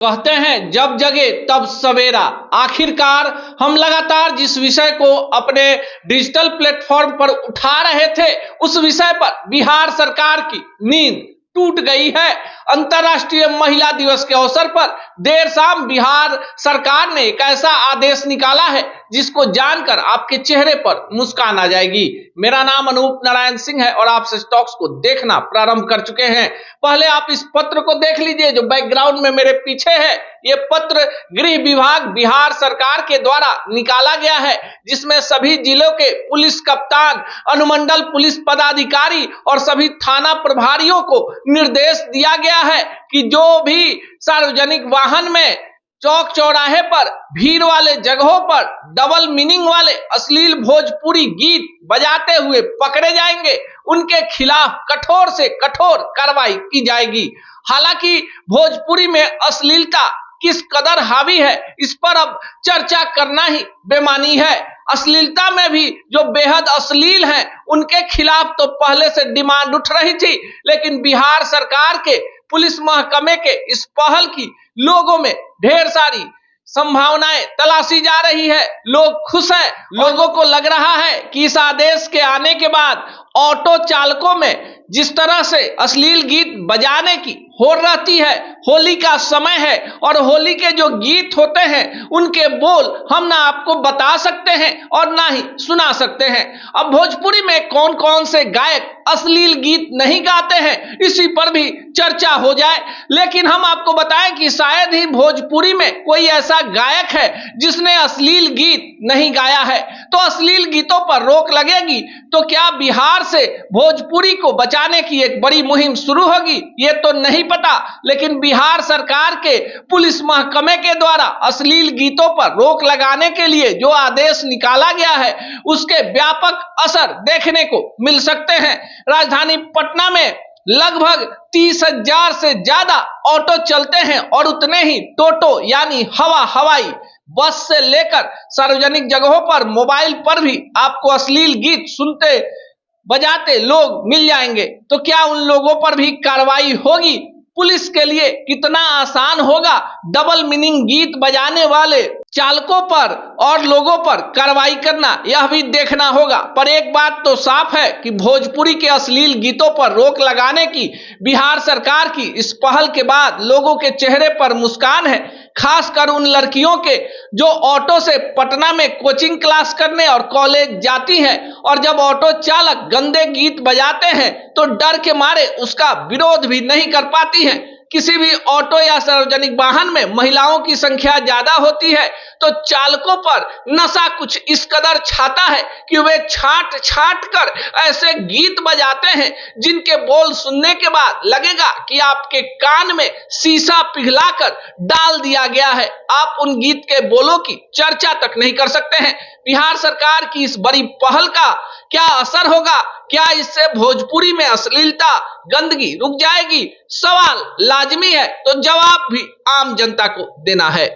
कहते हैं जब जगे तब सवेरा। आखिरकार हम लगातार जिस विषय को अपने डिजिटल प्लेटफॉर्म पर उठा रहे थे, उस विषय पर बिहार सरकार की नींद टूट गई है। अंतर्राष्ट्रीय महिला दिवस के अवसर पर देर शाम बिहार सरकार ने एक ऐसा आदेश निकाला है जिसको जानकर आपके चेहरे पर मुस्कान आ जाएगी। मेरा नाम अनूप नारायण सिंह है और आप सच टॉक्स को देखना प्रारंभ कर चुके हैं। पहले आप इस पत्र को देख लीजिए जो बैकग्राउंड में मेरे पीछे है। ये पत्र गृह विभाग बिहार सरकार के द्वारा निकाला गया है, जिसमें सभी जिलों के पुलिस कप्तान, अनुमंडल पुलिस पदाधिकारी और सभी थाना प्रभारियों को निर्देश दिया गया है कि जो भी सार्वजनिक वाहन में, चौक चौराहे पर, भीड़ वाले जगहों पर डबल मीनिंग वाले अश्लील भोजपुरी गीत बजाते हुए पकड़े जाएंगे, उनके खिलाफ कठोर से कठोर कार्रवाई की जाएगी। हालांकि भोजपुरी में अश्लीलता किस कदर हावी है, इस पर अब चर्चा करना ही बेमानी है। अश्लीलता में भी जो बेहद अश्लील हैं, उनके खिलाफ तो पहले से डिमांड उठ रही थी, लेकिन बिहार सरकार के पुलिस महकमे के इस पहल की लोगों में ढेर सारी संभावनाएं तलाशी जा रही है। लोग खुश हैं। लोगों को लग रहा है कि इस आदेश के आने के बाद ऑटो चालकों में जिस तरह से अश्लील गीत बजाने की होड़ रहती है, होली का समय है और होली के जो गीत होते हैं उनके बोल हम ना आपको बता सकते हैं और ना ही सुना सकते हैं। अब भोजपुरी में कौन कौन से गायक अश्लील गीत नहीं गाते हैं, इसी पर भी चर्चा हो जाए। लेकिन हम आपको बताएं कि शायद ही भोजपुरी में कोई ऐसा गायक है जिसने अश्लील गीत नहीं गाया है। तो अश्लील गीतों पर रोक लगेगी तो क्या बिहार से भोजपुरी को बचाने की एक बड़ी मुहिम शुरू होगी, ये तो नहीं पता। लेकिन बिहार सरकार के पुलिस महकमे के द्वारा अश्लील गीतों पर रोक लगाने के लिए जो आदेश निकाला गया है, उसके व्यापक असर देखने को मिल सकते हैं। राजधानी पटना में लगभग 30,000 से ज्यादा ऑटो चलते हैं और उतने ही टोटो यानी हवाई बस से लेकर सार्वजनिक जगहों पर, मोबाइल पर भी आपको अश्लील गीत सुनते बजाते लोग मिल जाएंगे। तो क्या उन लोगों पर भी कार्रवाई होगी? पुलिस के लिए कितना आसान होगा डबल मीनिंग गीत बजाने वाले चालकों पर और लोगों पर कार्रवाई करना, यह भी देखना होगा। पर एक बात तो साफ है कि भोजपुरी के अश्लील गीतों पर रोक लगाने की बिहार सरकार की इस पहल के बाद लोगों के चेहरे पर मुस्कान है। खासकर उन लड़कियों के जो ऑटो से पटना में कोचिंग क्लास करने और कॉलेज जाती हैं, और जब ऑटो चालक गंदे गीत बजाते हैं तो डर के मारे उसका विरोध भी नहीं कर पाती हैं। किसी भी ऑटो या सार्वजनिक वाहन में महिलाओं की संख्या ज्यादा होती है तो चालकों पर नशा कुछ इस कदर छाता है कि वे छाट कर ऐसे गीत बजाते हैं जिनके बोल सुनने के बाद लगेगा कि आपके कान में शीशा पिघलाकर डाल दिया गया है। आप उन गीत के बोलों की चर्चा तक नहीं कर सकते हैं। बिहार सरकार की इस बड़ी पहल का क्या असर होगा? क्या इससे भोजपुरी में अश्लीलता, गंदगी रुक जाएगी? सवाल लाजमी है, तो जवाब भी आम जनता को देना है।